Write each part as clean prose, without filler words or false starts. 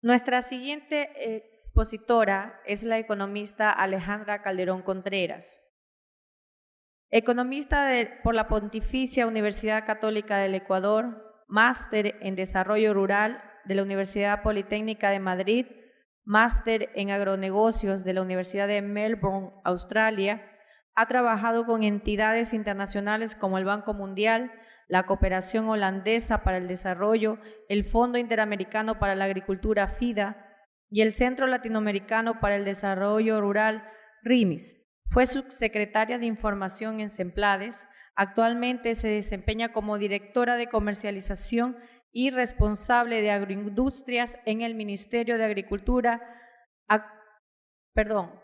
Nuestra siguiente expositora es la economista Alejandra Calderón Contreras. Economista por la Pontificia Universidad Católica del Ecuador, máster en Desarrollo Rural de la Universidad Politécnica de Madrid, máster en Agronegocios de la Universidad de Melbourne, Australia. Ha trabajado con entidades internacionales como el Banco Mundial, la Cooperación Holandesa para el Desarrollo, el Fondo Interamericano para la Agricultura FIDA y el Centro Latinoamericano para el Desarrollo Rural RIMIS. Fue subsecretaria de Información en CEMPLADES. Actualmente se desempeña como directora de comercialización y responsable de agroindustrias en el Ministerio de Agricultura.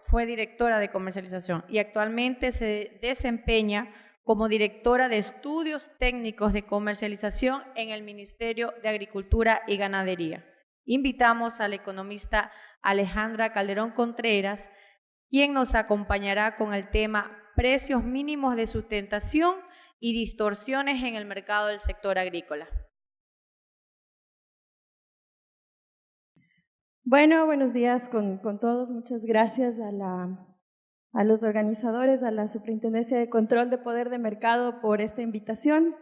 Fue directora de comercialización y actualmente se desempeña como directora de estudios técnicos de comercialización en el Ministerio de Agricultura y Ganadería. Invitamos a la economista Alejandra Calderón Contreras, quien nos acompañará con el tema precios mínimos de sustentación y distorsiones en el mercado del sector agrícola. Bueno, buenos días con todos. Muchas gracias a los organizadores, a la Superintendencia de Control de Poder de Mercado por esta invitación,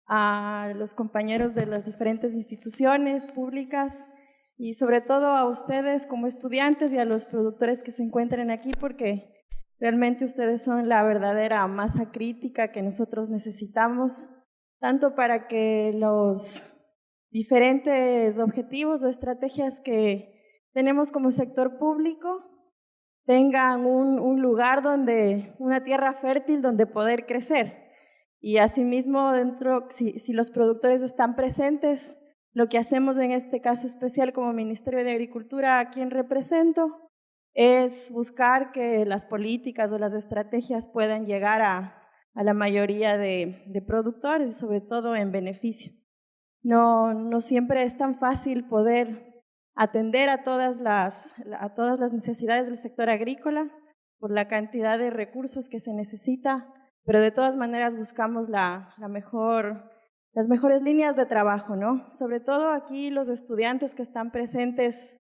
a los compañeros de las diferentes instituciones públicas y sobre todo a ustedes como estudiantes y a los productores que se encuentren aquí, porque realmente ustedes son la verdadera masa crítica que nosotros necesitamos, tanto para que los diferentes objetivos o estrategias que tenemos como sector público tengan un lugar una tierra fértil donde poder crecer. Y asimismo, si los productores están presentes, lo que hacemos en este caso especial como Ministerio de Agricultura, a quien represento, es buscar que las políticas o las estrategias puedan llegar a la mayoría de productores y sobre todo en beneficio. No siempre es tan fácil poder atender a todas las necesidades del sector agrícola por la cantidad de recursos que se necesita, pero de todas maneras buscamos las mejores líneas de trabajo, ¿no? Sobre todo aquí los estudiantes que están presentes,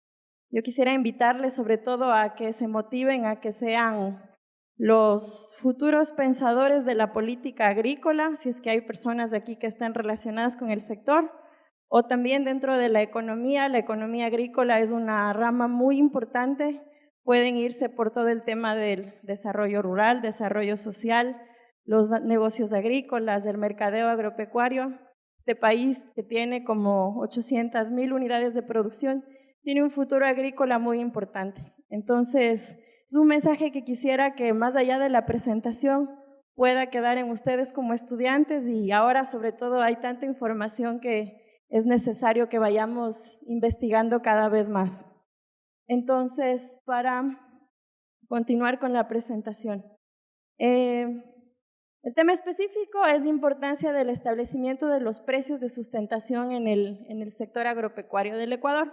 yo quisiera invitarles sobre todo a que se motiven, a que sean los futuros pensadores de la política agrícola, si es que hay personas aquí que están relacionadas con el sector, o también dentro de la economía agrícola es una rama muy importante, pueden irse por todo el tema del desarrollo rural, desarrollo social, los negocios agrícolas, del mercadeo agropecuario. Este país que tiene como 800,000 unidades de producción, tiene un futuro agrícola muy importante. Entonces, es un mensaje que quisiera que más allá de la presentación pueda quedar en ustedes como estudiantes y ahora sobre todo hay tanta información que es necesario que vayamos investigando cada vez más. Entonces, para continuar con la presentación. El tema específico es importancia del establecimiento de los precios de sustentación en el sector agropecuario del Ecuador.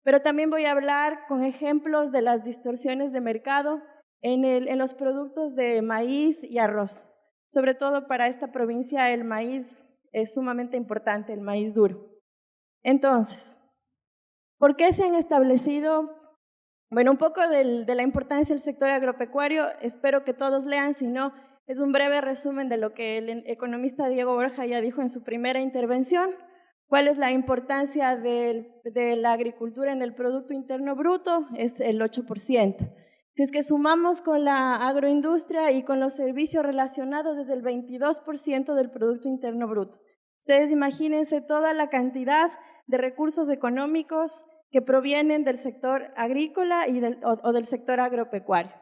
Pero también voy a hablar con ejemplos de las distorsiones de mercado en los productos de maíz y arroz. Sobre todo para esta provincia el maíz es sumamente importante, el maíz duro. Entonces, ¿por qué se han establecido? Bueno, un poco de la importancia del sector agropecuario, espero que todos lean, si no, es un breve resumen de lo que el economista Diego Borja ya dijo en su primera intervención. ¿Cuál es la importancia de la agricultura en el Producto Interno Bruto? Es el 8%. Si es que sumamos con la agroindustria y con los servicios relacionados, es el 22% del Producto Interno Bruto. Ustedes imagínense toda la cantidad de recursos económicos que provienen del sector agrícola o del sector agropecuario.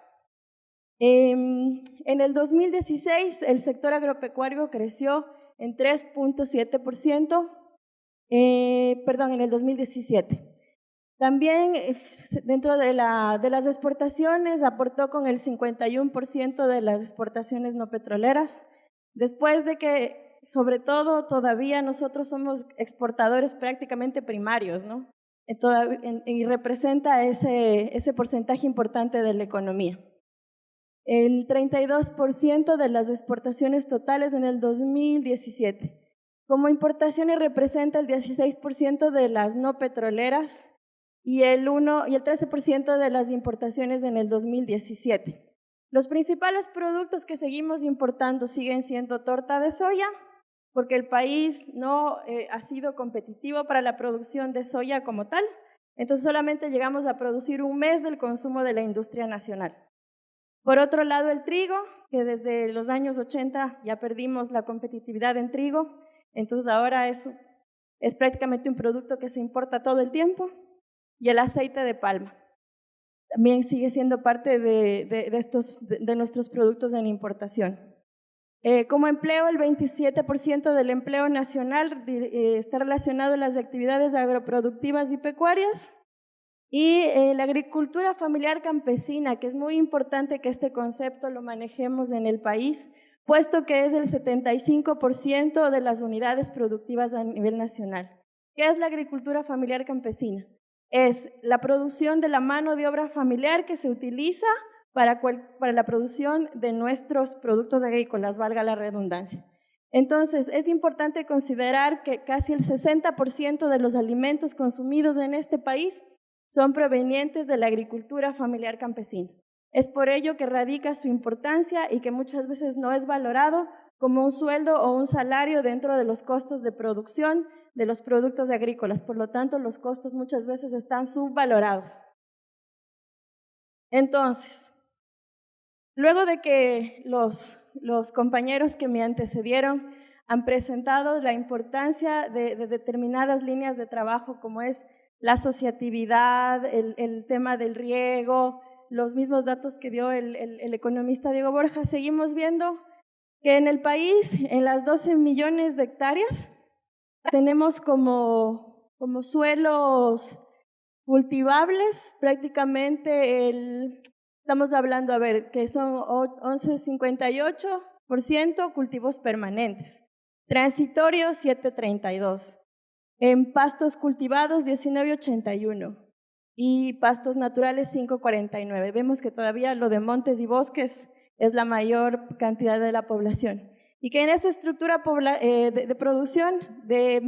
En el 2016, el sector agropecuario creció en 3.7%, en el 2017. También dentro de las exportaciones aportó con el 51% de las exportaciones no petroleras, después de que sobre todo todavía nosotros somos exportadores prácticamente primarios, ¿no? Y representa ese porcentaje importante de la economía. El 32% de las exportaciones totales en el 2017. Como importaciones representa el 16% de las no petroleras y el 13% de las importaciones en el 2017. Los principales productos que seguimos importando siguen siendo torta de soya, porque el país no ha sido competitivo para la producción de soya como tal, entonces solamente llegamos a producir un mes del consumo de la industria nacional. Por otro lado, el trigo, que desde los años 80 ya perdimos la competitividad en trigo, entonces ahora es prácticamente un producto que se importa todo el tiempo, y el aceite de palma. También sigue siendo parte de nuestros productos en importación. Como empleo, el 27% del empleo nacional está relacionado a las actividades agroproductivas y pecuarias, y la agricultura familiar campesina, que es muy importante que este concepto lo manejemos en el país, puesto que es el 75% de las unidades productivas a nivel nacional. ¿Qué es la agricultura familiar campesina? Es la producción de la mano de obra familiar que se utiliza para la producción de nuestros productos agrícolas, valga la redundancia. Entonces, es importante considerar que casi el 60% de los alimentos consumidos en este país son provenientes de la agricultura familiar campesina. Es por ello que radica su importancia y que muchas veces no es valorado como un sueldo o un salario dentro de los costos de producción de los productos agrícolas. Por lo tanto, los costos muchas veces están subvalorados. Entonces, luego de que los compañeros que me antecedieron han presentado la importancia de determinadas líneas de trabajo, como es la asociatividad, el tema del riego, los mismos datos que dio el economista Diego Borja, seguimos viendo que en el país, en las 12 millones de hectáreas, tenemos como suelos cultivables prácticamente estamos hablando, que son 11,58% cultivos permanentes, transitorios 7,32%, en pastos cultivados 19,81% y pastos naturales 5,49%. Vemos que todavía lo de montes y bosques es la mayor cantidad de la población. Y que en esta estructura de producción de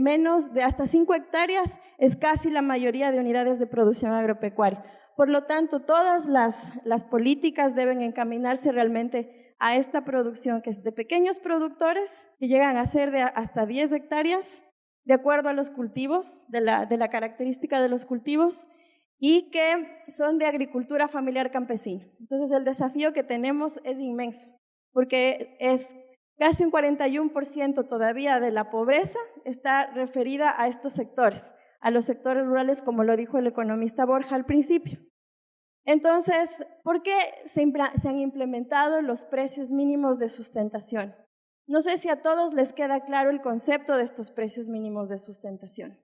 hasta 5 hectáreas es casi la mayoría de unidades de producción agropecuaria. Por lo tanto, todas las políticas deben encaminarse realmente a esta producción, que es de pequeños productores que llegan a ser de hasta 10 hectáreas, de acuerdo a los cultivos, de la característica de los cultivos, y que son de agricultura familiar campesina. Entonces, el desafío que tenemos es inmenso, porque es casi un 41% todavía de la pobreza está referida a estos sectores, a los sectores rurales, como lo dijo el economista Borja al principio. Entonces, ¿por qué se han implementado los precios mínimos de sustentación? No sé si a todos les queda claro el concepto de estos precios mínimos de sustentación.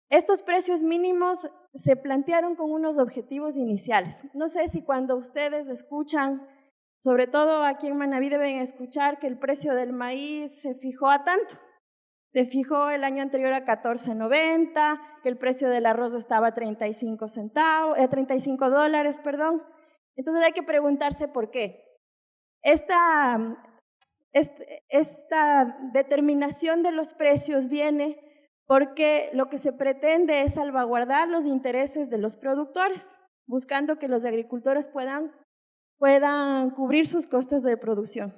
Estos precios mínimos se plantearon con unos objetivos iniciales. No sé si cuando ustedes escuchan, sobre todo aquí en Manabí deben escuchar que el precio del maíz se fijó a tanto. Se fijó el año anterior a $14.90, que el precio del arroz estaba a $35. Entonces hay que preguntarse por qué. Esta determinación de los precios viene porque lo que se pretende es salvaguardar los intereses de los productores, buscando que los agricultores puedan cubrir sus costos de producción.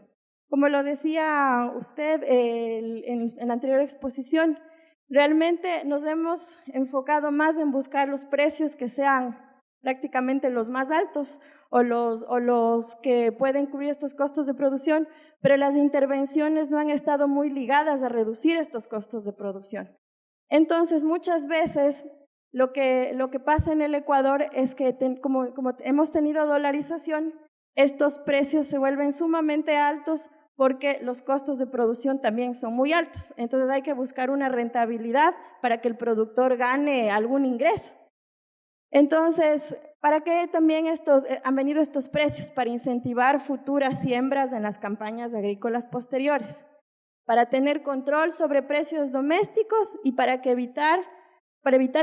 Como lo decía usted en la anterior exposición, realmente nos hemos enfocado más en buscar los precios que sean prácticamente los más altos o los que pueden cubrir estos costos de producción, pero las intervenciones no han estado muy ligadas a reducir estos costos de producción. Entonces, muchas veces lo que pasa en el Ecuador es que como hemos tenido dolarización, estos precios se vuelven sumamente altos porque los costos de producción también son muy altos. Entonces hay que buscar una rentabilidad para que el productor gane algún ingreso. Entonces, ¿para qué también han venido estos precios? Para incentivar futuras siembras en las campañas agrícolas posteriores, para tener control sobre precios domésticos y para evitar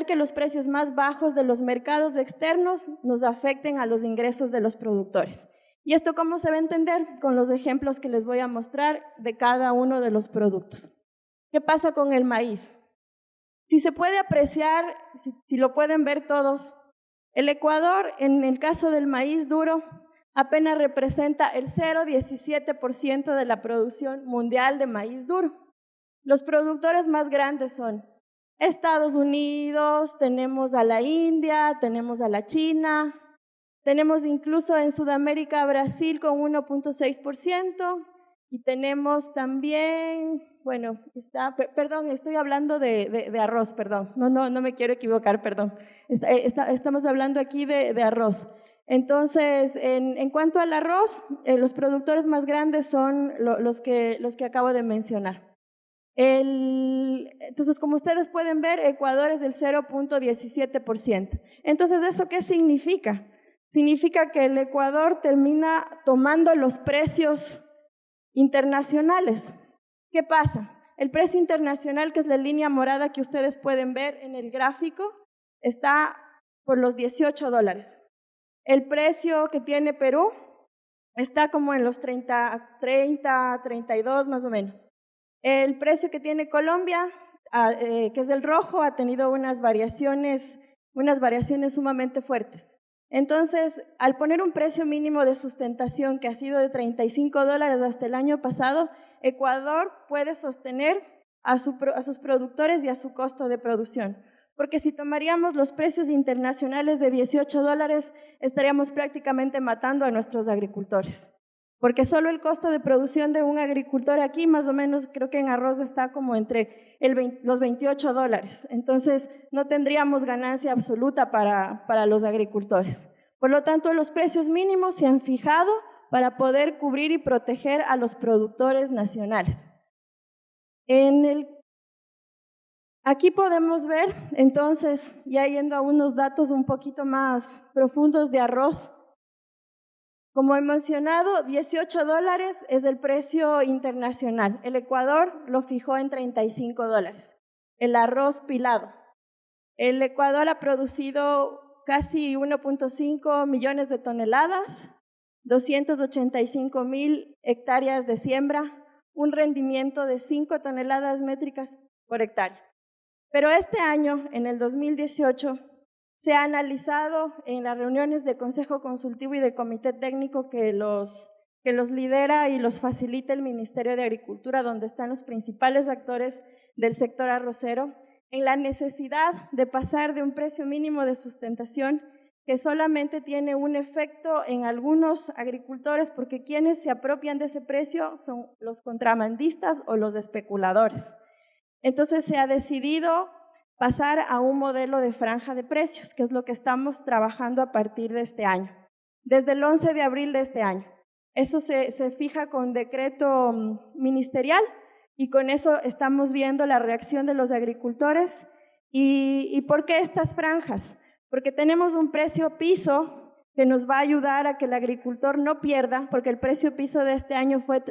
que los precios más bajos de los mercados externos nos afecten a los ingresos de los productores. ¿Y esto cómo se va a entender? Con los ejemplos que les voy a mostrar de cada uno de los productos. ¿Qué pasa con el maíz? Si se puede apreciar, si lo pueden ver todos, el Ecuador, en el caso del maíz duro, apenas representa el 0,17% de la producción mundial de maíz duro. Los productores más grandes son Estados Unidos, tenemos a la India, tenemos a la China, tenemos incluso en Sudamérica a Brasil con 1,6%, y tenemos también, bueno, perdón, estoy hablando de arroz, perdón, no me quiero equivocar, perdón. Estamos hablando aquí de arroz. Entonces, en cuanto al arroz, los productores más grandes son los que acabo de mencionar. Entonces, como ustedes pueden ver, Ecuador es del 0,17%. Entonces, ¿eso qué significa? Significa que el Ecuador termina tomando los precios internacionales. ¿Qué pasa? El precio internacional, que es la línea morada que ustedes pueden ver en el gráfico, está por los $18. El precio que tiene Perú está como en los 30, 32 más o menos. El precio que tiene Colombia, que es el rojo, ha tenido unas variaciones sumamente fuertes. Entonces, al poner un precio mínimo de sustentación que ha sido de $35 hasta el año pasado, Ecuador puede sostener a sus productores y a su costo de producción. Porque si tomaríamos los precios internacionales de $18, estaríamos prácticamente matando a nuestros agricultores. Porque solo el costo de producción de un agricultor aquí, más o menos, creo que en arroz está como entre los $28. Entonces, no tendríamos ganancia absoluta para los agricultores. Por lo tanto, los precios mínimos se han fijado para poder cubrir y proteger a los productores nacionales. Aquí podemos ver, entonces, ya yendo a unos datos un poquito más profundos de arroz. Como he mencionado, $18 es el precio internacional. El Ecuador lo fijó en $35. El arroz pilado. El Ecuador ha producido casi 1,5 millones de toneladas, 285,000 hectáreas de siembra, un rendimiento de 5 toneladas métricas por hectárea. Pero este año, en el 2018, se ha analizado en las reuniones de Consejo Consultivo y de Comité Técnico que los lidera y los facilita el Ministerio de Agricultura, donde están los principales actores del sector arrocero, en la necesidad de pasar de un precio mínimo de sustentación que solamente tiene un efecto en algunos agricultores, porque quienes se apropian de ese precio son los contrabandistas o los especuladores. Entonces se ha decidido pasar a un modelo de franja de precios, que es lo que estamos trabajando a partir de este año, desde el 11 de abril de este año. Eso se fija con decreto ministerial y con eso estamos viendo la reacción de los agricultores. ¿Y por qué estas franjas? Porque tenemos un precio piso que nos va a ayudar a que el agricultor no pierda, porque el precio piso de este año fue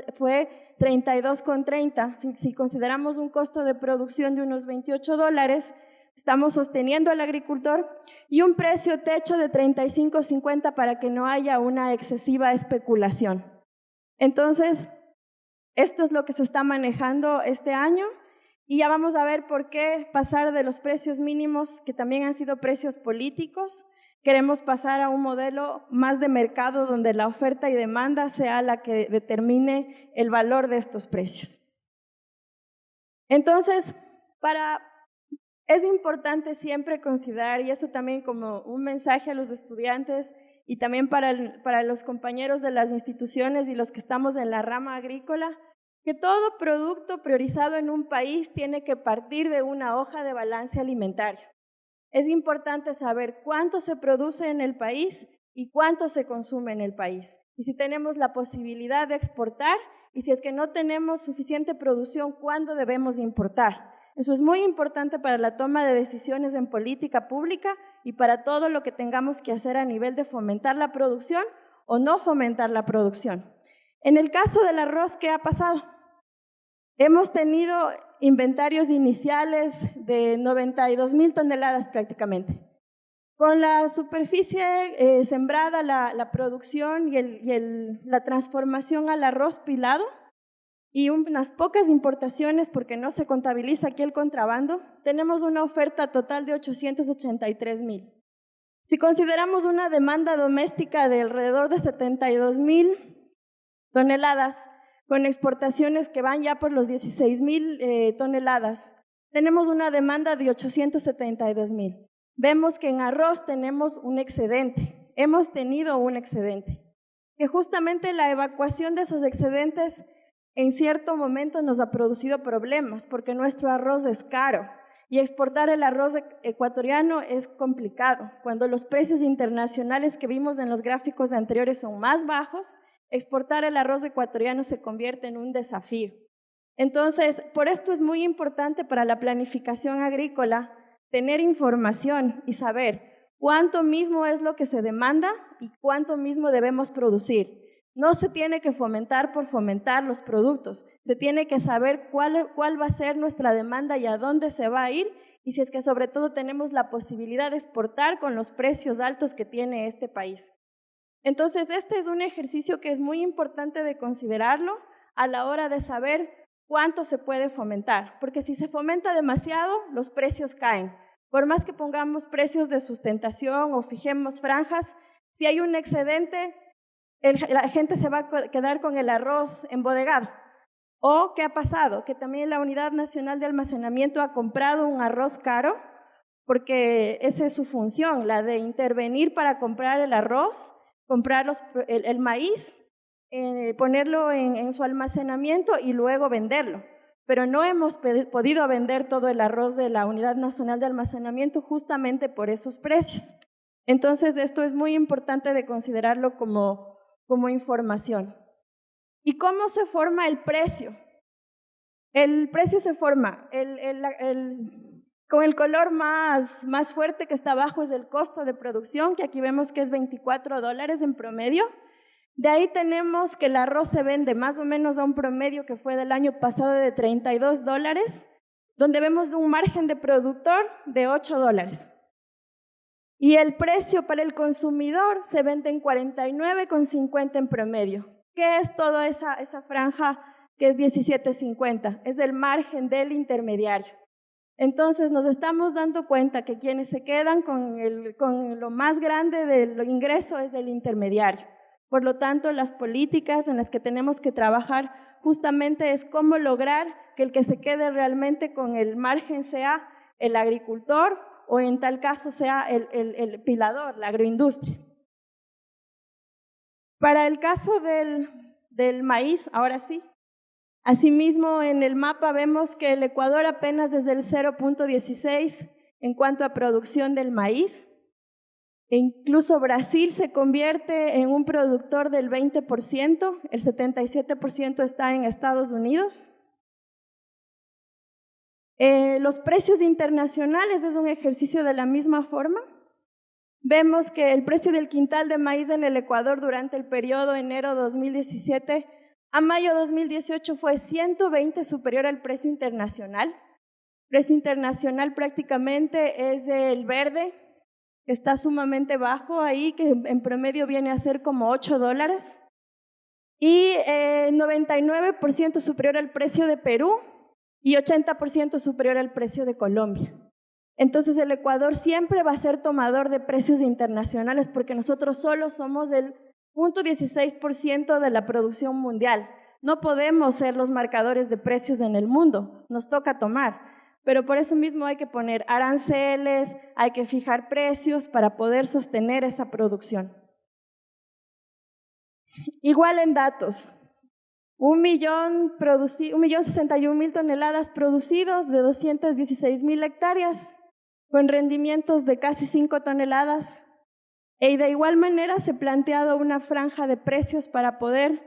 32,30. Si consideramos un costo de producción de unos $28, estamos sosteniendo al agricultor, y un precio techo de 35,50 para que no haya una excesiva especulación. Entonces, esto es lo que se está manejando este año, y ya vamos a ver por qué pasar de los precios mínimos, que también han sido precios políticos. Queremos pasar a un modelo más de mercado, donde la oferta y demanda sea la que determine el valor de estos precios. Entonces, es importante siempre considerar, y eso también como un mensaje a los estudiantes y también para los compañeros de las instituciones y los que estamos en la rama agrícola, que todo producto priorizado en un país tiene que partir de una hoja de balance alimentario. Es importante saber cuánto se produce en el país y cuánto se consume en el país. Y si tenemos la posibilidad de exportar, y si es que no tenemos suficiente producción, ¿cuándo debemos importar? Eso es muy importante para la toma de decisiones en política pública y para todo lo que tengamos que hacer a nivel de fomentar la producción o no fomentar la producción. En el caso del arroz, ¿qué ha pasado? Hemos tenido inventarios iniciales de 92,000 toneladas prácticamente. Con la superficie sembrada, la producción y la transformación al arroz pilado, y unas pocas importaciones, porque no se contabiliza aquí el contrabando, tenemos una oferta total de 883,000. Si consideramos una demanda doméstica de alrededor de 72,000 toneladas, con exportaciones que van ya por los 16,000 toneladas, tenemos una demanda de 872,000. Vemos que en arroz tenemos un excedente, hemos tenido un excedente, que justamente la evacuación de esos excedentes en cierto momento nos ha producido problemas, porque nuestro arroz es caro y exportar el arroz ecuatoriano es complicado. Cuando los precios internacionales que vimos en los gráficos anteriores son más bajos, exportar el arroz ecuatoriano se convierte en un desafío. Entonces, por esto es muy importante para la planificación agrícola tener información y saber cuánto mismo es lo que se demanda y cuánto mismo debemos producir. No se tiene que fomentar por fomentar los productos, se tiene que saber cuál va a ser nuestra demanda y a dónde se va a ir, y si es que sobre todo tenemos la posibilidad de exportar con los precios altos que tiene este país. Entonces, este es un ejercicio que es muy importante de considerarlo a la hora de saber cuánto se puede fomentar, porque si se fomenta demasiado, los precios caen. Por más que pongamos precios de sustentación o fijemos franjas, si hay un excedente, la gente se va a quedar con el arroz embodegado. ¿O qué ha pasado? Que también la Unidad Nacional de Almacenamiento ha comprado un arroz caro, porque esa es su función, la de intervenir para comprar el arroz, comprar el maíz, ponerlo en su almacenamiento y luego venderlo. Pero no hemos podido vender todo el arroz de la Unidad Nacional de Almacenamiento justamente por esos precios. Entonces, esto es muy importante de considerarlo como información. ¿Y cómo se forma el precio? El precio se forma, con el color más fuerte que está abajo es el costo de producción, que aquí vemos que es $24 en promedio. De ahí tenemos que el arroz se vende más o menos a un promedio que fue del año pasado de $32, donde vemos un margen de productor de $8. Y el precio para el consumidor se vende en 49,50 en promedio. ¿Qué es toda esa franja que es 17,50? Es el margen del intermediario. Entonces nos estamos dando cuenta que quienes se quedan con lo más grande del ingreso es del intermediario. Por lo tanto, las políticas en las que tenemos que trabajar justamente es cómo lograr que el que se quede realmente con el margen sea el agricultor, o en tal caso sea el pilador, la agroindustria. Para el caso del maíz, ahora sí, asimismo en el mapa vemos que el Ecuador apenas desde el 0,16 en cuanto a producción del maíz, e incluso Brasil se convierte en un productor del 20%, el 77% está en Estados Unidos. Los precios internacionales es un ejercicio de la misma forma. Vemos que el precio del quintal de maíz en el Ecuador durante el periodo enero 2017 a mayo 2018 fue 120 superior al precio internacional. El precio internacional prácticamente es el verde, que está sumamente bajo ahí, que en promedio viene a ser como $8. Y 99% superior al precio de Perú, y 80% superior al precio de Colombia. Entonces el Ecuador siempre va a ser tomador de precios internacionales, porque nosotros solo somos el 0,16% de la producción mundial. No podemos ser los marcadores de precios en el mundo, nos toca tomar. Pero por eso mismo hay que poner aranceles, hay que fijar precios para poder sostener esa producción. Igual en datos. 1,061,000 toneladas producidos de 216,000 hectáreas, con rendimientos de casi 5 toneladas. Y de igual manera se ha planteado una franja de precios para poder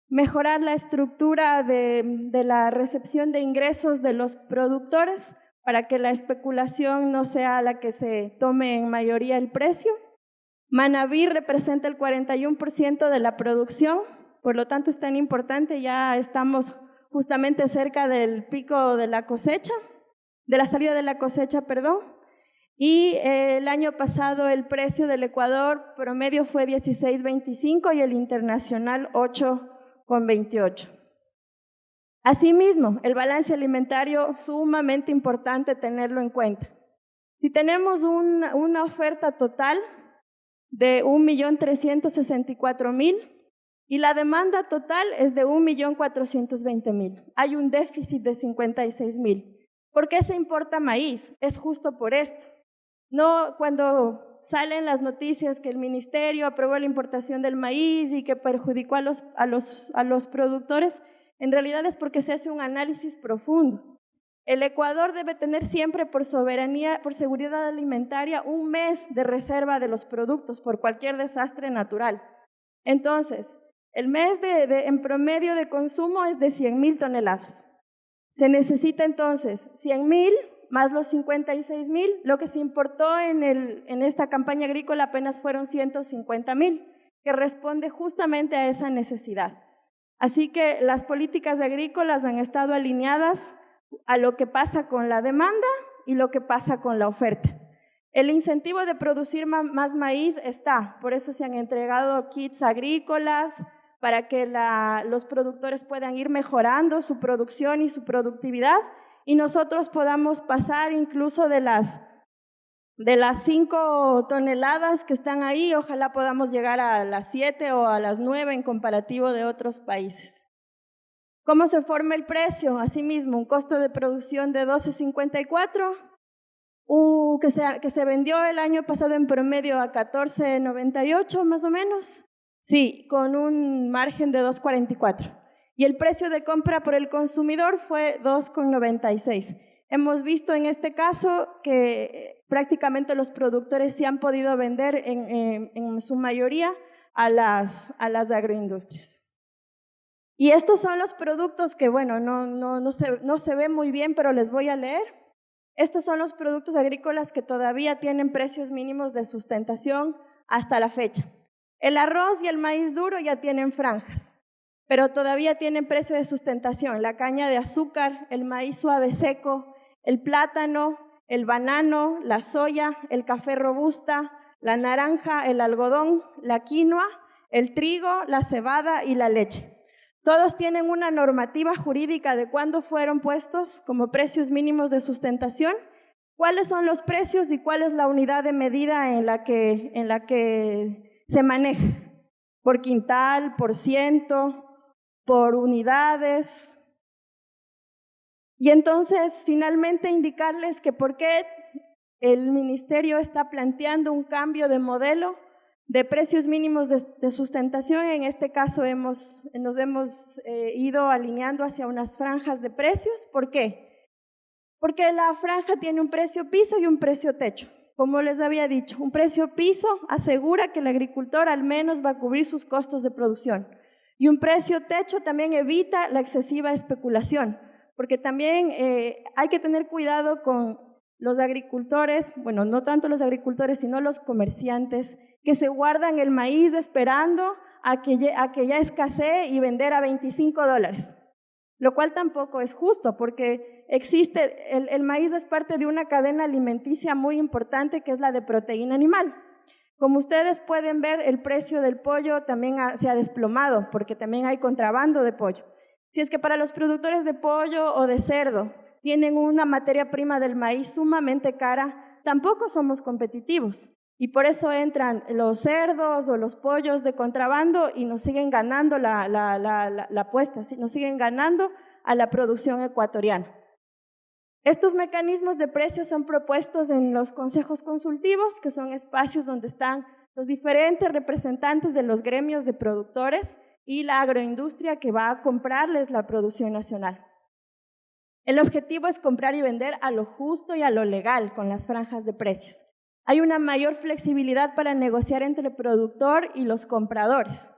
mejorar la estructura de la recepción de ingresos de los productores, para que la especulación no sea la que se tome en mayoría el precio. Manabí representa el 41% de la producción. Por lo tanto, es tan importante, ya estamos justamente cerca del pico de la cosecha, de la salida de la cosecha, perdón. Y el año pasado el precio del Ecuador promedio fue 16,25 y el internacional 8,28. Asimismo, el balance alimentario, sumamente importante tenerlo en cuenta. Si tenemos una oferta total de 1.364.000 y la demanda total es de 1.420.000, hay un déficit de 56.000. ¿Por qué se importa maíz? Es justo por esto. No cuando salen las noticias que el ministerio aprobó la importación del maíz y que perjudicó a los productores, en realidad es porque se hace un análisis profundo. El Ecuador debe tener siempre por soberanía, por seguridad alimentaria, un mes de reserva de los productos por cualquier desastre natural. Entonces, el mes en promedio de consumo es de 100.000 toneladas. Se necesita entonces 100.000 más los 56.000. Lo que se importó en esta campaña agrícola apenas fueron 150.000, que responde justamente a esa necesidad. Así que las políticas agrícolas han estado alineadas a lo que pasa con la demanda y lo que pasa con la oferta. El incentivo de producir más maíz está, por eso se han entregado kits agrícolas para que los productores puedan ir mejorando su producción y su productividad y nosotros podamos pasar incluso de las 5 toneladas que están ahí, ojalá podamos llegar a las 7 o a las 9 en comparativo de otros países. ¿Cómo se forma el precio? Asimismo, un costo de producción de 12.54, que se vendió el año pasado en promedio a 14.98 más o menos, sí, con un margen de 2.44. Y el precio de compra por el consumidor fue 2.96. Hemos visto en este caso que prácticamente los productores sí han podido vender en su mayoría a las agroindustrias. Y estos son los productos que, bueno, no se ve muy bien, pero les voy a leer. Estos son los productos agrícolas que todavía tienen precios mínimos de sustentación hasta la fecha. El arroz y el maíz duro ya tienen franjas, pero todavía tienen precio de sustentación. La caña de azúcar, el maíz suave seco, el plátano, el banano, la soya, el café robusta, la naranja, el algodón, la quinoa, el trigo, la cebada y la leche. Todos tienen una normativa jurídica de cuándo fueron puestos como precios mínimos de sustentación, cuáles son los precios y cuál es la unidad de medida en la que se maneja, por quintal, por ciento, por unidades. Y entonces, finalmente, indicarles que por qué el ministerio está planteando un cambio de modelo de precios mínimos de sustentación. En este caso nos hemos ido alineando hacia unas franjas de precios. ¿Por qué? Porque la franja tiene un precio piso y un precio techo. Como les había dicho, un precio piso asegura que el agricultor al menos va a cubrir sus costos de producción. Y un precio techo también evita la excesiva especulación, porque también hay que tener cuidado con los agricultores, bueno, no tanto los agricultores, sino los comerciantes, que se guardan el maíz esperando a que ya escasee y vender a $25, lo cual tampoco es justo, porque el maíz es parte de una cadena alimenticia muy importante que es la de proteína animal. Como ustedes pueden ver, el precio del pollo también se ha desplomado, porque también hay contrabando de pollo. Si es que para los productores de pollo o de cerdo tienen una materia prima del maíz sumamente cara, tampoco somos competitivos. Y por eso entran los cerdos o los pollos de contrabando y nos siguen ganando la apuesta, nos siguen ganando a la producción ecuatoriana. Estos mecanismos de precios son propuestos en los consejos consultivos, que son espacios donde están los diferentes representantes de los gremios de productores y la agroindustria que va a comprarles la producción nacional. El objetivo es comprar y vender a lo justo y a lo legal con las franjas de precios. Hay una mayor flexibilidad para negociar entre el productor y los compradores.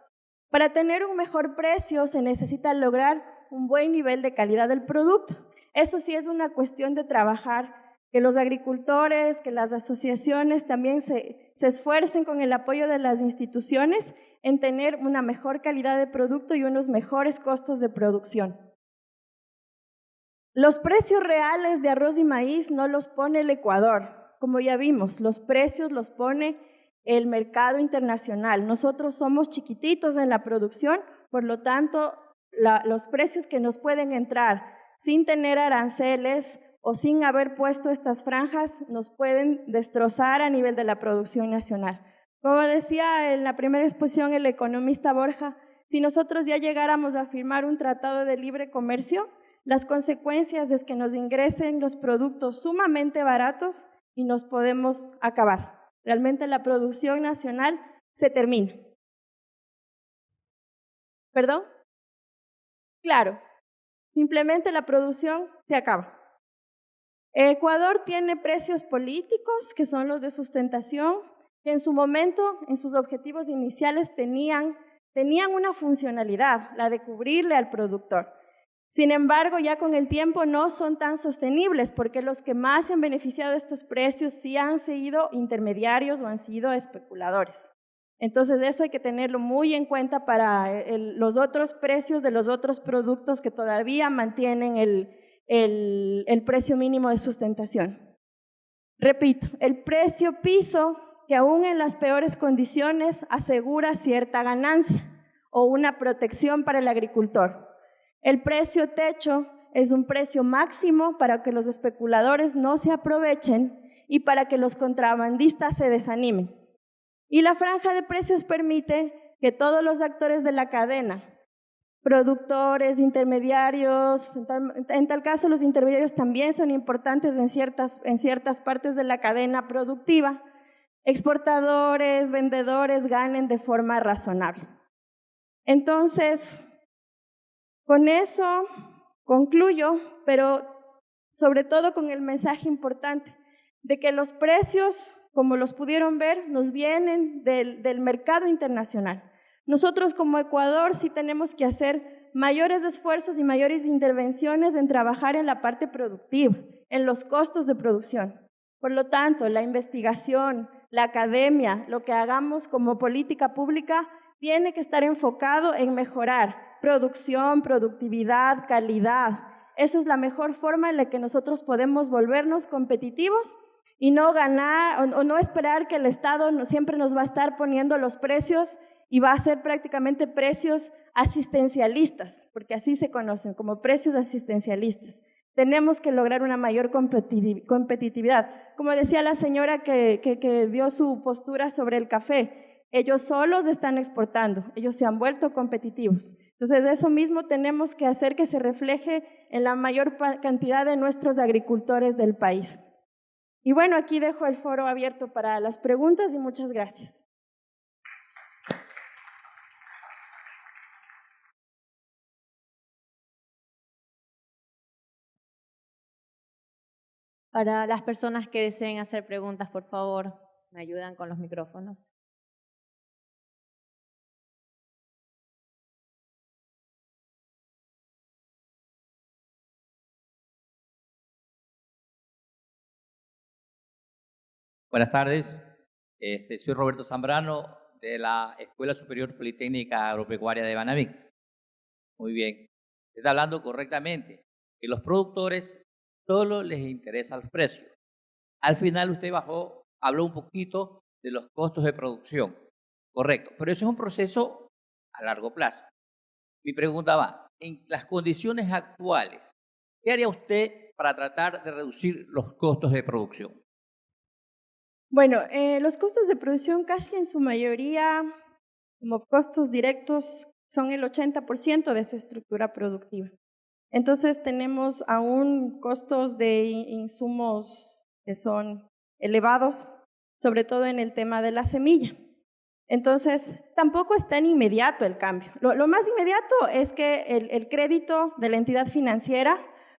Para tener un mejor precio se necesita lograr un buen nivel de calidad del producto. Eso sí es una cuestión de trabajar, que los agricultores, que las asociaciones también se esfuercen con el apoyo de las instituciones en tener una mejor calidad de producto y unos mejores costos de producción. Los precios reales de arroz y maíz no los pone el Ecuador. Como ya vimos, los precios los pone el mercado internacional. Nosotros somos chiquititos en la producción, por lo tanto, los precios que nos pueden entrar sin tener aranceles o sin haber puesto estas franjas nos pueden destrozar a nivel de la producción nacional. Como decía en la primera exposición el economista Borja, si nosotros ya llegáramos a firmar un tratado de libre comercio, las consecuencias es que nos ingresen los productos sumamente baratos y nos podemos acabar. Realmente la producción nacional se termina. ¿Perdón? Claro, simplemente la producción se acaba. Ecuador tiene precios políticos, que son los de sustentación, que en su momento, en sus objetivos iniciales, tenían una funcionalidad, la de cubrirle al productor. Sin embargo, ya con el tiempo no son tan sostenibles, porque los que más se han beneficiado de estos precios sí han sido intermediarios o han sido especuladores. Entonces, eso hay que tenerlo muy en cuenta para los otros precios de los otros productos que todavía mantienen el precio mínimo de sustentación. Repito, el precio piso, que aún en las peores condiciones asegura cierta ganancia o una protección para el agricultor. El precio techo es un precio máximo para que los especuladores no se aprovechen y para que los contrabandistas se desanimen. Y la franja de precios permite que todos los actores de la cadena, productores, intermediarios, en tal caso los intermediarios también son importantes en ciertas partes de la cadena productiva, exportadores, vendedores ganen de forma razonable. Entonces, con eso concluyo, pero sobre todo con el mensaje importante de que los precios, como los pudieron ver, nos vienen del mercado internacional. Nosotros como Ecuador sí tenemos que hacer mayores esfuerzos y mayores intervenciones en trabajar en la parte productiva, en los costos de producción. Por lo tanto, la investigación, la academia, lo que hagamos como política pública tiene que estar enfocado en mejorar producción, productividad, calidad. Esa es la mejor forma en la que nosotros podemos volvernos competitivos y no ganar o no esperar que el Estado siempre nos va a estar poniendo los precios y va a ser prácticamente precios asistencialistas, porque así se conocen, como precios asistencialistas. Tenemos que lograr una mayor competitividad. Como decía la señora que dio su postura sobre el café, ellos solos están exportando, ellos se han vuelto competitivos. Entonces, eso mismo tenemos que hacer que se refleje en la mayor cantidad de nuestros agricultores del país. Y bueno, aquí dejo el foro abierto para las preguntas y muchas gracias. Para las personas que deseen hacer preguntas, por favor, me ayudan con los micrófonos. Buenas tardes, soy Roberto Zambrano de la Escuela Superior Politécnica Agropecuaria de Manabí. Muy bien, está hablando correctamente, que los productores solo les interesan los precios. Al final usted habló un poquito de los costos de producción, correcto, pero eso es un proceso a largo plazo. Mi pregunta va, en las condiciones actuales, ¿qué haría usted para tratar de reducir los costos de producción? Bueno, los costos de producción casi en su mayoría, como costos directos, son el 80% de esa estructura productiva. Entonces tenemos aún costos de insumos que son elevados, sobre todo en el tema de la semilla. Entonces, tampoco es tan inmediato el cambio. Lo más inmediato es que el crédito de la entidad financiera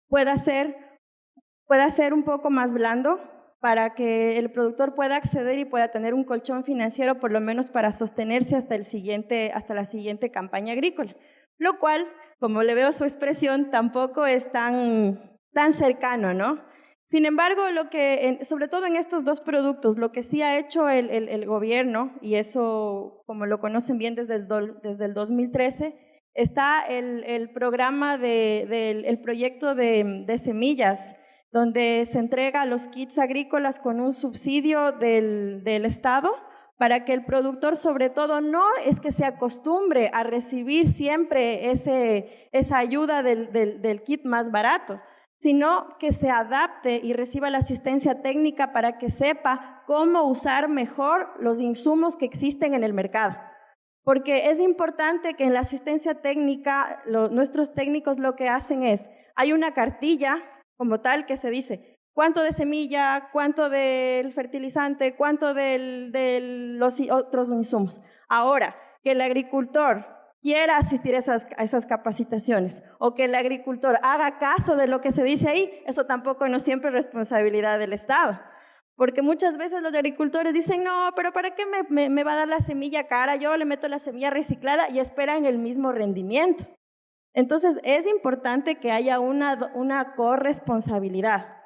pueda ser un poco más blando para que el productor pueda acceder y pueda tener un colchón financiero por lo menos para sostenerse hasta la siguiente campaña agrícola. Lo cual, como le veo su expresión, tampoco es tan cercano, ¿no? Sin embargo, sobre todo en estos dos productos, lo que sí ha hecho el gobierno, y eso como lo conocen bien desde el 2013, está el programa el proyecto de semillas, donde se entrega a los kits agrícolas con un subsidio del Estado para que el productor sobre todo no es que se acostumbre a recibir siempre esa ayuda del kit más barato, sino que se adapte y reciba la asistencia técnica para que sepa cómo usar mejor los insumos que existen en el mercado. Porque es importante que en la asistencia técnica, nuestros técnicos lo que hacen es, hay una cartilla como tal que se dice cuánto de semilla, cuánto del fertilizante, cuánto de los otros insumos. Ahora, que el agricultor quiera asistir a esas capacitaciones o que el agricultor haga caso de lo que se dice ahí, eso tampoco no siempre es responsabilidad del Estado. Porque muchas veces los agricultores dicen, no, pero ¿para qué me va a dar la semilla cara? Yo le meto la semilla reciclada y esperan el mismo rendimiento. Entonces, es importante que haya una corresponsabilidad.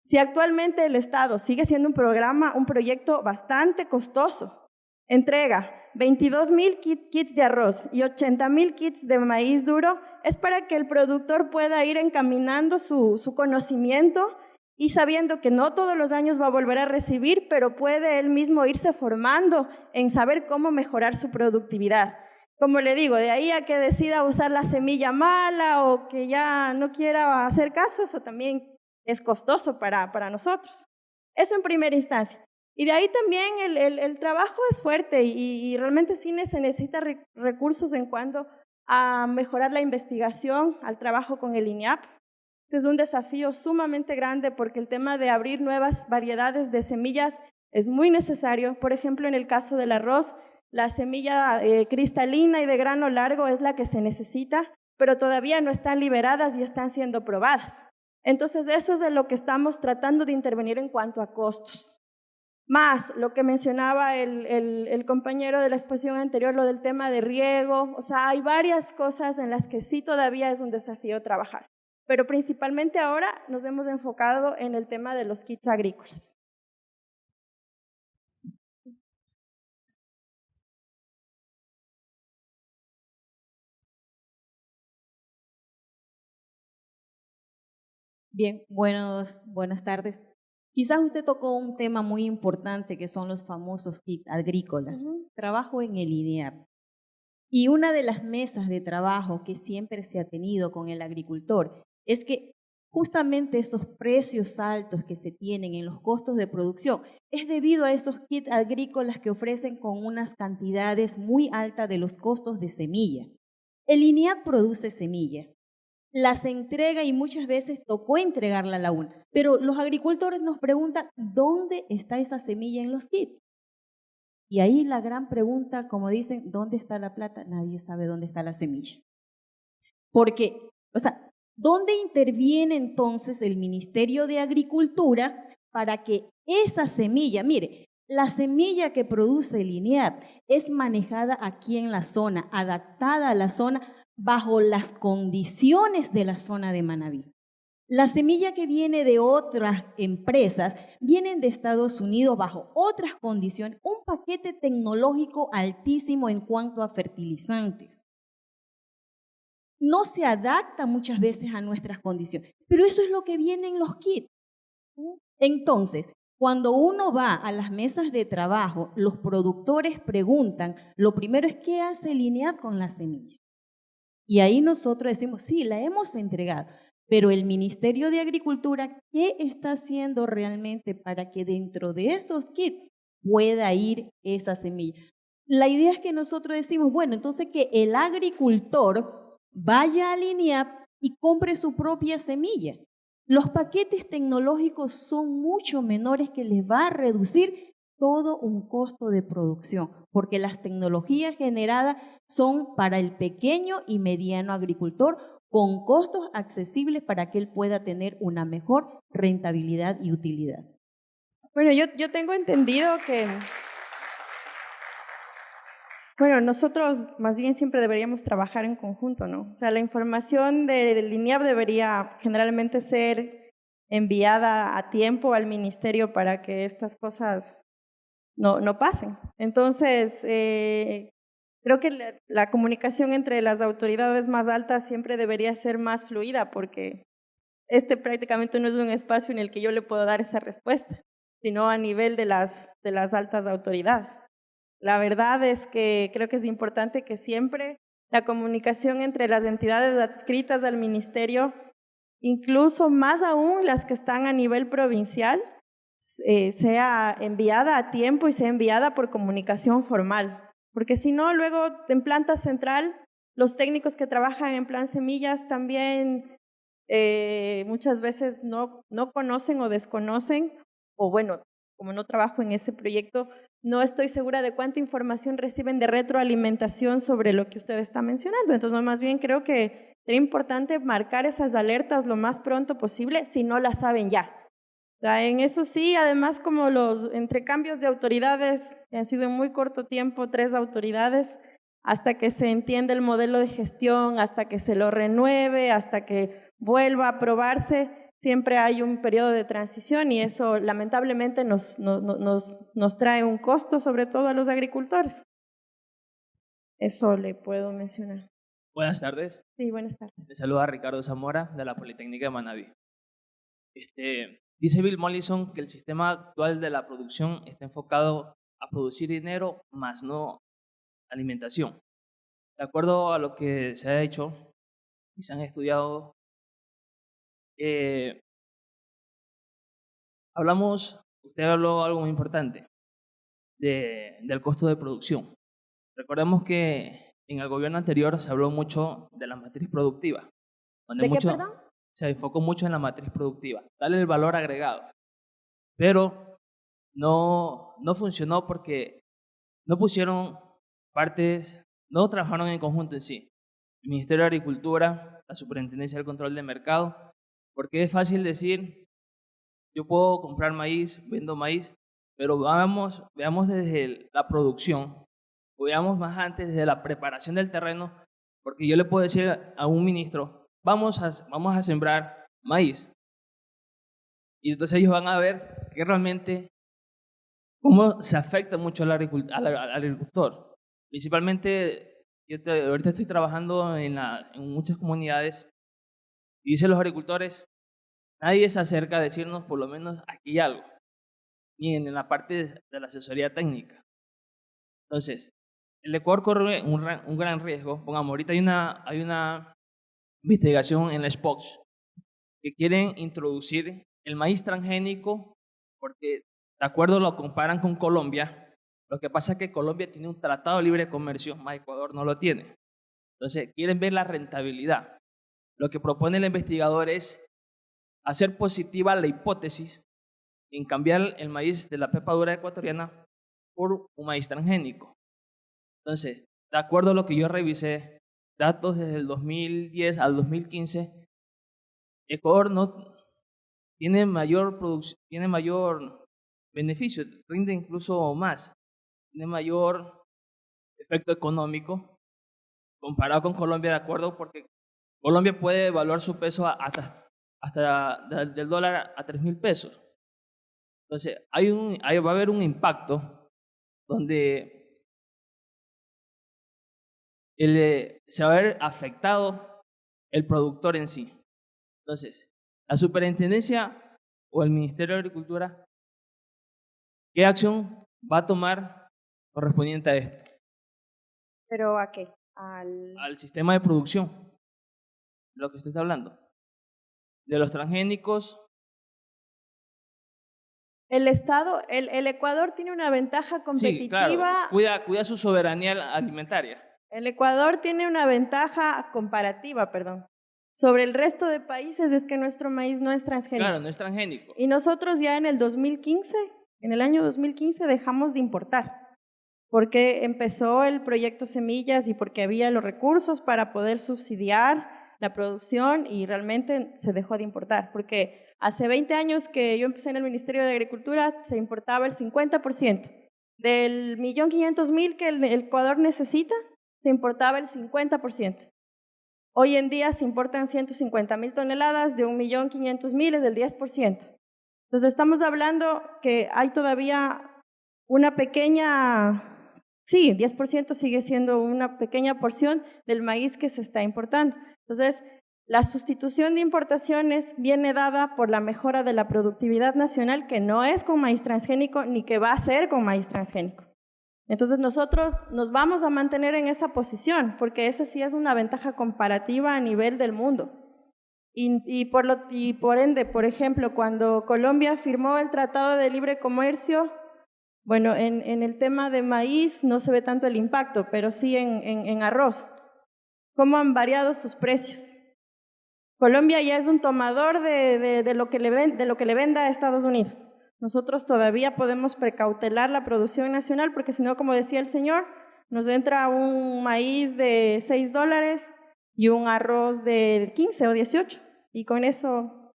Si actualmente el Estado sigue siendo un proyecto bastante costoso, entrega 22,000 kits de arroz y 80,000 kits de maíz duro, es para que el productor pueda ir encaminando su conocimiento y sabiendo que no todos los años va a volver a recibir, pero puede él mismo irse formando en saber cómo mejorar su productividad. Como le digo, de ahí a que decida usar la semilla mala o que ya no quiera hacer caso, eso también es costoso para nosotros. Eso en primera instancia. Y de ahí también el trabajo es fuerte y realmente sí se necesita recursos en cuanto a mejorar la investigación, al trabajo con el INEAP. Ese es un desafío sumamente grande porque el tema de abrir nuevas variedades de semillas es muy necesario. Por ejemplo, en el caso del arroz, la semilla cristalina y de grano largo es la que se necesita, pero todavía no están liberadas y están siendo probadas. Entonces, eso es de lo que estamos tratando de intervenir en cuanto a costos. Más lo que mencionaba el compañero de la exposición anterior, lo del tema de riego, o sea, hay varias cosas en las que sí todavía es un desafío trabajar, pero principalmente ahora nos hemos enfocado en el tema de los kits agrícolas. Bien, buenas tardes. Quizás usted tocó un tema muy importante que son los famosos kits agrícolas. Trabajo en el INEAP y una de las mesas de trabajo que siempre se ha tenido con el agricultor es que justamente esos precios altos que se tienen en los costos de producción es debido a esos kits agrícolas que ofrecen con unas cantidades muy altas de los costos de semilla. El INEAP produce semilla, las entrega y muchas veces tocó entregarla a la UNA. Pero los agricultores nos preguntan, ¿dónde está esa semilla en los kits? Y ahí la gran pregunta, como dicen, ¿dónde está la plata? Nadie sabe dónde está la semilla. Porque, o sea, ¿dónde interviene entonces el Ministerio de Agricultura para que esa semilla, mire, la semilla que produce el INEAP es manejada aquí en la zona, adaptada a la zona, bajo las condiciones de la zona de Manabí. La semilla que viene de otras empresas, vienen de Estados Unidos bajo otras condiciones, un paquete tecnológico altísimo en cuanto a fertilizantes. No se adapta muchas veces a nuestras condiciones, pero eso es lo que viene en los kits. Entonces, cuando uno va a las mesas de trabajo, los productores preguntan, lo primero es ¿qué hace el INEAP con la semilla? Y ahí nosotros decimos, sí, la hemos entregado, pero el Ministerio de Agricultura, ¿qué está haciendo realmente para que dentro de esos kits pueda ir esa semilla? La idea es que nosotros decimos, bueno, entonces que el agricultor vaya al INEAP y compre su propia semilla. Los paquetes tecnológicos son mucho menores que les va a reducir todo un costo de producción, porque las tecnologías generadas son para el pequeño y mediano agricultor con costos accesibles para que él pueda tener una mejor rentabilidad y utilidad. Bueno, yo tengo entendido que, bueno, nosotros más bien siempre deberíamos trabajar en conjunto, ¿no? O sea, la información del INEAP debería generalmente ser enviada a tiempo al ministerio para que estas cosas no pasen. Entonces, creo que la comunicación entre las autoridades más altas siempre debería ser más fluida porque prácticamente no es un espacio en el que yo le puedo dar esa respuesta, sino a nivel de las altas autoridades. La verdad es que creo que es importante que siempre la comunicación entre las entidades adscritas al ministerio, incluso más aún las que están a nivel provincial, sea enviada a tiempo y sea enviada por comunicación formal. Porque si no, luego en planta central, los técnicos que trabajan en Plan Semillas también muchas veces no conocen o desconocen, o bueno, como no trabajo en ese proyecto, no estoy segura de cuánta información reciben de retroalimentación sobre lo que usted está mencionando. Entonces, más bien creo que sería importante marcar esas alertas lo más pronto posible, si no las saben ya. O sea, en eso sí, además como los entrecambios de autoridades, que han sido en muy corto tiempo, 3 autoridades, hasta que se entienda el modelo de gestión, hasta que se lo renueve, hasta que vuelva a aprobarse, siempre hay un periodo de transición y eso lamentablemente nos trae un costo, sobre todo a los agricultores. Eso le puedo mencionar. Buenas tardes. Sí, buenas tardes. Te saluda Ricardo Zamora de la Politécnica de Manabí. Dice Bill Mollison que el sistema actual de la producción está enfocado a producir dinero más no alimentación. De acuerdo a lo que se ha hecho y se han estudiado, usted habló algo muy importante del costo de producción. Recordemos que en el gobierno anterior se habló mucho de la matriz productiva. ¿De qué, perdón? Se enfocó mucho en la matriz productiva, darle el valor agregado. Pero no funcionó porque no pusieron partes, no trabajaron en conjunto en sí. El Ministerio de Agricultura, la Superintendencia del Control del Mercado, porque es fácil decir, yo puedo comprar maíz, vendo maíz, pero veamos desde la producción, veamos más antes desde la preparación del terreno, porque yo le puedo decir a un ministro, vamos a sembrar maíz. Y entonces ellos van a ver que realmente cómo se afecta mucho al agricultor. Principalmente, ahorita estoy trabajando en muchas comunidades y dicen los agricultores, nadie se acerca a decirnos por lo menos aquí hay algo, ni en la parte de la asesoría técnica. Entonces, el Ecuador corre un gran riesgo. Pongamos, ahorita hay una investigación en la SPOX que quieren introducir el maíz transgénico porque de acuerdo lo comparan con Colombia. Lo que pasa es que Colombia tiene un tratado de libre comercio, más Ecuador no lo tiene. Entonces quieren ver la rentabilidad. Lo que propone el investigador es hacer positiva la hipótesis en cambiar el maíz de la pepa dura ecuatoriana por un maíz transgénico. Entonces, de acuerdo a lo que yo revisé, datos desde el 2010 al 2015, Ecuador no tiene mayor producción, tiene mayor beneficio, rinde incluso más, tiene mayor efecto económico comparado con Colombia, de acuerdo, porque Colombia puede evaluar su peso hasta del dólar a 3.000 pesos. Entonces, va a haber un impacto donde se va a ver afectado el productor en sí. Entonces, la superintendencia o el Ministerio de Agricultura, ¿qué acción va a tomar correspondiente a esto? ¿Pero a qué? Al sistema de producción, de lo que usted está hablando. De los transgénicos. El Estado, el Ecuador tiene una ventaja competitiva. Sí, claro, cuida su soberanía alimentaria. El Ecuador tiene una ventaja comparativa, sobre el resto de países, es que nuestro maíz no es transgénico. Claro, no es transgénico. Y nosotros ya en el año 2015 dejamos de importar, porque empezó el proyecto Semillas y porque había los recursos para poder subsidiar la producción y realmente se dejó de importar, porque hace 20 años que yo empecé en el Ministerio de Agricultura se importaba el 50%. Del 1.500.000 que el Ecuador necesita, se importaba el 50%. Hoy en día se importan 150.000 toneladas, de 1.500.000 es del 10%. Entonces estamos hablando que hay todavía una pequeña, sí, 10% sigue siendo una pequeña porción del maíz que se está importando. Entonces, la sustitución de importaciones viene dada por la mejora de la productividad nacional, que no es con maíz transgénico ni que va a ser con maíz transgénico. Entonces nosotros nos vamos a mantener en esa posición, porque esa sí es una ventaja comparativa a nivel del mundo. Y por ende, por ejemplo, cuando Colombia firmó el Tratado de Libre Comercio, bueno, en el tema de maíz no se ve tanto el impacto, pero sí en arroz. ¿Cómo han variado sus precios? Colombia ya es un tomador de lo que le venda a Estados Unidos. Nosotros todavía podemos precautelar la producción nacional, porque si no, como decía el señor, nos entra un maíz de $6 y un arroz de 15 o 18, y con eso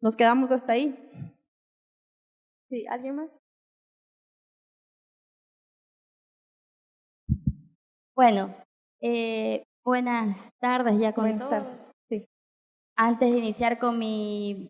nos quedamos hasta ahí. ¿Sí? ¿Alguien más? Bueno, buenas tardes ya con Buenas todos. tardes. Sí. Antes de iniciar con mi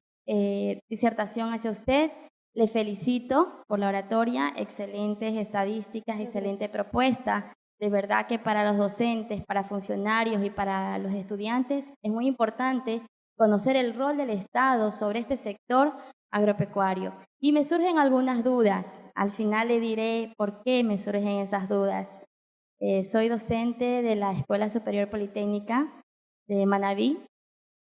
disertación hacia usted, le felicito por la oratoria, excelentes estadísticas, excelente propuesta. De verdad que para los docentes, para funcionarios y para los estudiantes es muy importante conocer el rol del Estado sobre este sector agropecuario. Y me surgen algunas dudas. Al final le diré por qué me surgen esas dudas. Soy docente de la Escuela Superior Politécnica de Manabí.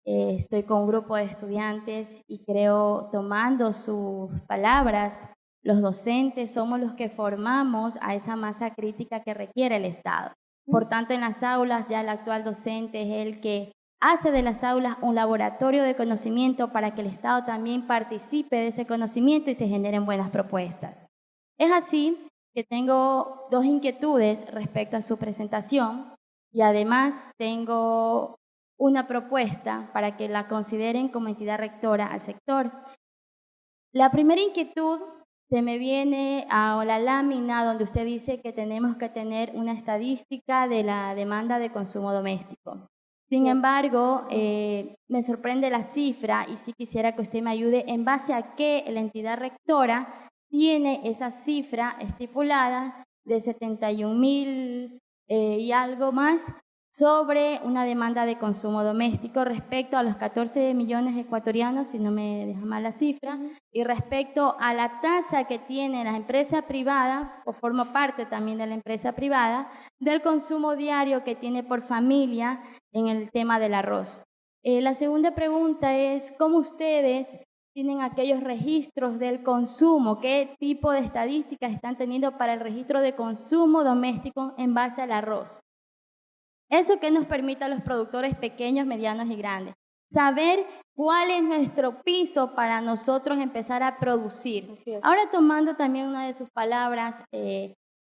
Estoy con un grupo de estudiantes y creo, tomando sus palabras, los docentes somos los que formamos a esa masa crítica que requiere el Estado. Por tanto, en las aulas ya el actual docente es el que hace de las aulas un laboratorio de conocimiento para que el Estado también participe de ese conocimiento y se generen buenas propuestas. Es así que tengo dos inquietudes respecto a su presentación y además tengo una propuesta para que la consideren como entidad rectora al sector. La primera inquietud se me viene a la lámina donde usted dice que tenemos que tener una estadística de la demanda de consumo doméstico. Sin embargo, me sorprende la cifra y sí quisiera que usted me ayude en base a qué la entidad rectora tiene esa cifra estipulada de 71.000 y algo más sobre una demanda de consumo doméstico respecto a los 14 millones ecuatorianos, si no me deja mal la cifra, y respecto a la tasa que tiene la empresa privada, o forma parte también de la empresa privada, del consumo diario que tiene por familia en el tema del arroz. La segunda pregunta es, ¿cómo ustedes tienen aquellos registros del consumo? ¿Qué tipo de estadísticas están teniendo para el registro de consumo doméstico en base al arroz? Eso que nos permite a los productores pequeños, medianos y grandes saber cuál es nuestro piso para nosotros empezar a producir. Ahora, tomando también una de sus palabras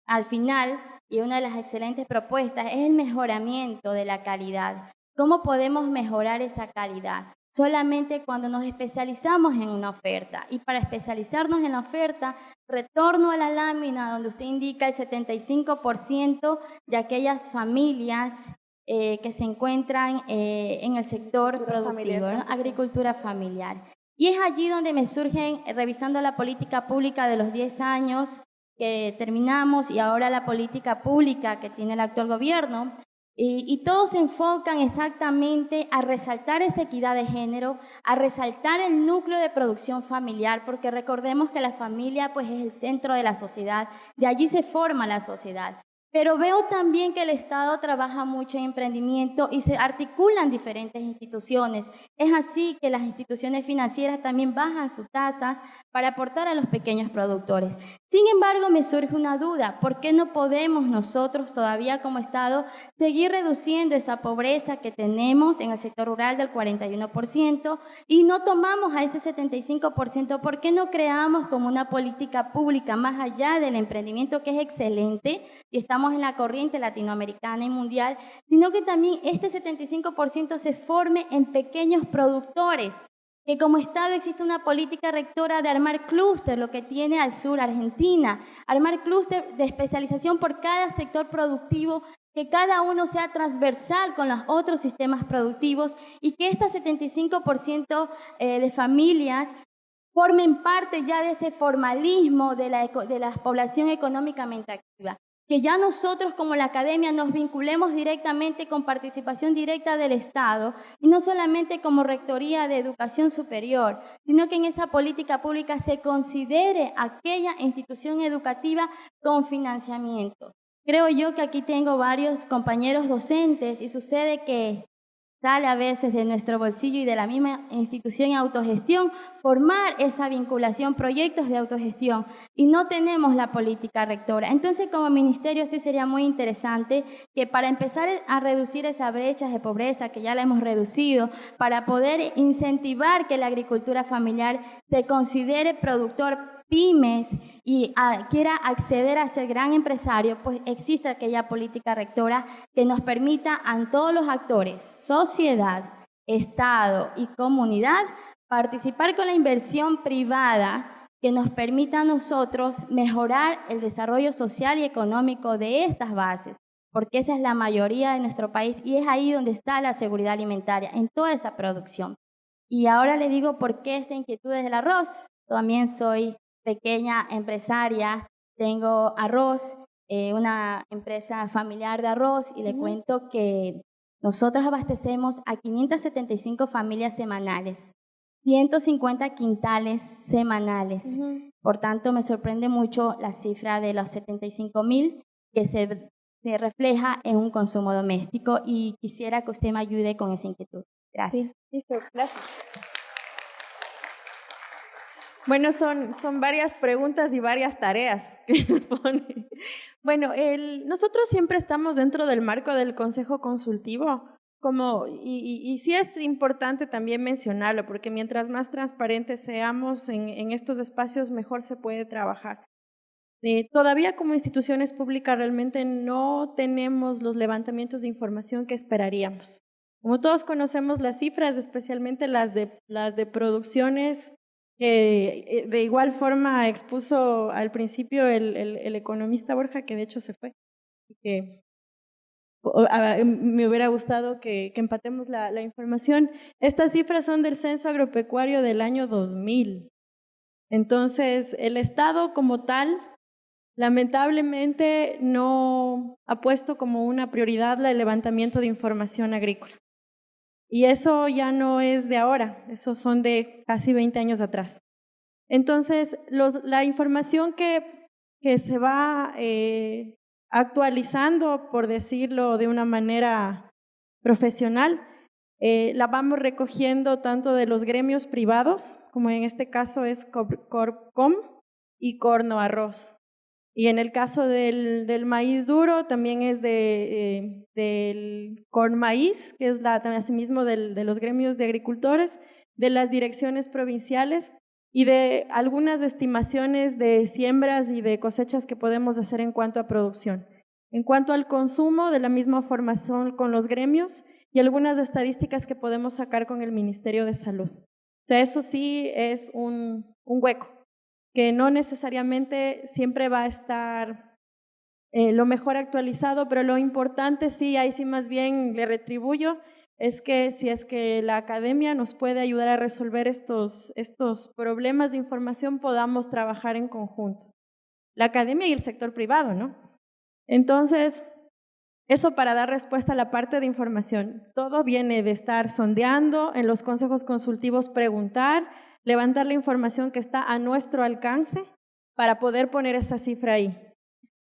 al final, y una de las excelentes propuestas es el mejoramiento de la calidad. ¿Cómo podemos mejorar esa calidad? Solamente cuando nos especializamos en una oferta. Y para especializarnos en la oferta, retorno a la lámina donde usted indica el 75% de aquellas familias que se encuentran en el sector productivo, ¿no? Agricultura familiar. Y es allí donde me surgen, revisando la política pública de los 10 años que terminamos y ahora la política pública que tiene el actual gobierno, y todos se enfocan exactamente a resaltar esa equidad de género, a resaltar el núcleo de producción familiar, porque recordemos que la familia pues es el centro de la sociedad, de allí se forma la sociedad. Pero veo también que el Estado trabaja mucho en emprendimiento y se articulan diferentes instituciones. Es así que las instituciones financieras también bajan sus tasas para aportar a los pequeños productores. Sin embargo, me surge una duda. ¿Por qué no podemos nosotros todavía como Estado seguir reduciendo esa pobreza que tenemos en el sector rural del 41% y no tomamos a ese 75%? ¿Por qué no creamos como una política pública más allá del emprendimiento, que es excelente y estamos en la corriente latinoamericana y mundial, sino que también este 75% se forme en pequeños productores? Que como Estado existe una política rectora de armar clúster, lo que tiene al sur Argentina, armar clúster de especialización por cada sector productivo, que cada uno sea transversal con los otros sistemas productivos y que este 75% de familias formen parte ya de ese formalismo de la población económicamente activa. que ya nosotros como la academia nos vinculemos directamente con participación directa del Estado y no solamente como Rectoría de Educación Superior, sino que en esa política pública se considere aquella institución educativa con financiamiento. Creo yo que aquí tengo varios compañeros docentes y sucede que sale a veces de nuestro bolsillo y de la misma institución de autogestión formar esa vinculación, proyectos de autogestión, y no tenemos la política rectora. Entonces, como ministerio sí sería muy interesante que para empezar a reducir esa brecha de pobreza, que ya la hemos reducido, para poder incentivar que la agricultura familiar se considere productor pymes y quiera acceder a ser gran empresario, pues existe aquella política rectora que nos permita a todos los actores, sociedad, Estado y comunidad, participar con la inversión privada que nos permita a nosotros mejorar el desarrollo social y económico de estas bases, porque esa es la mayoría de nuestro país y es ahí donde está la seguridad alimentaria, en toda esa producción. Y ahora le digo por qué esa inquietud del arroz. También soy pequeña empresaria, tengo arroz, una empresa familiar de arroz, y le cuento que nosotros abastecemos a 575 familias semanales, 150 quintales semanales. Por tanto, me sorprende mucho la cifra de los 75.000 que se refleja en un consumo doméstico, y quisiera que usted me ayude con esa inquietud. Gracias. Sí, listo, gracias. Bueno, son varias preguntas y varias tareas que nos pone. Bueno, nosotros siempre estamos dentro del marco del Consejo Consultivo, y sí es importante también mencionarlo, porque mientras más transparentes seamos en estos espacios, mejor se puede trabajar. Todavía como instituciones públicas realmente no tenemos los levantamientos de información que esperaríamos. Como todos conocemos las cifras, especialmente las de producciones, que de igual forma expuso al principio el economista Borja, que de hecho se fue, y que me hubiera gustado que empatemos la información. Estas cifras son del Censo Agropecuario del año 2000. Entonces, el Estado como tal, lamentablemente, no ha puesto como una prioridad el levantamiento de información agrícola. Y eso ya no es de ahora, eso son de casi 20 años atrás. Entonces, la información que se va actualizando, por decirlo de una manera profesional, la vamos recogiendo tanto de los gremios privados, como en este caso es Corpcom y Corno Arroz. Y en el caso del maíz duro, también es del Cormaíz, que es asimismo de los gremios de agricultores, de las direcciones provinciales y de algunas estimaciones de siembras y de cosechas que podemos hacer en cuanto a producción. En cuanto al consumo, de la misma formación con los gremios y algunas estadísticas que podemos sacar con el Ministerio de Salud. O sea, eso sí es un hueco, que no necesariamente siempre va a estar lo mejor actualizado, pero lo importante sí, ahí sí más bien le retribuyo, es que si es que la academia nos puede ayudar a resolver estos problemas de información, podamos trabajar en conjunto. La academia y el sector privado, ¿no? Entonces, eso para dar respuesta a la parte de información. Todo viene de estar sondeando, en los consejos consultivos preguntar, levantar la información que está a nuestro alcance para poder poner esa cifra ahí.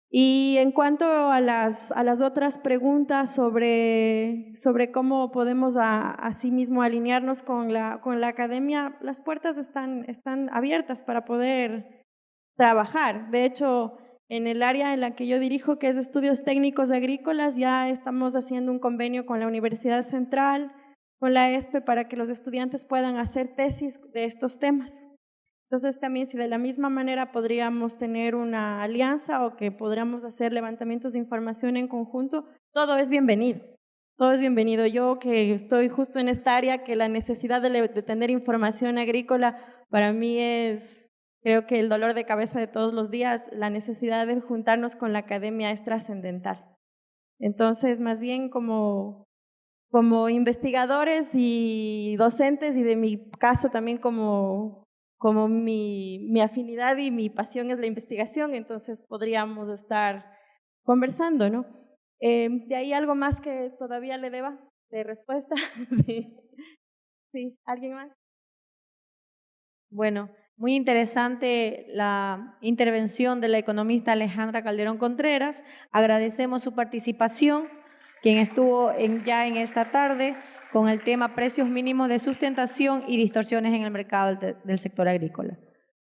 Y en cuanto a las otras preguntas sobre cómo podemos asimismo alinearnos con la academia, las puertas están abiertas para poder trabajar. De hecho, en el área en la que yo dirijo, que es Estudios Técnicos Agrícolas, ya estamos haciendo un convenio con la Universidad Central, con la ESPE, para que los estudiantes puedan hacer tesis de estos temas. Entonces también, si de la misma manera podríamos tener una alianza o que podríamos hacer levantamientos de información en conjunto, todo es bienvenido. Todo es bienvenido. Yo que estoy justo en esta área, que la necesidad de tener información agrícola para mí es, creo que el dolor de cabeza de todos los días, la necesidad de juntarnos con la academia es trascendental. Entonces, más bien como investigadores y docentes, y de mi caso también como mi afinidad y mi pasión es la investigación, entonces podríamos estar conversando, ¿no? ¿De ahí algo más que todavía le deba de respuesta? Sí. Sí, ¿alguien más? Bueno, muy interesante la intervención de la economista Alejandra Calderón Contreras. Agradecemos su participación, quien estuvo ya en esta tarde con el tema precios mínimos de sustentación y distorsiones en el mercado del sector agrícola.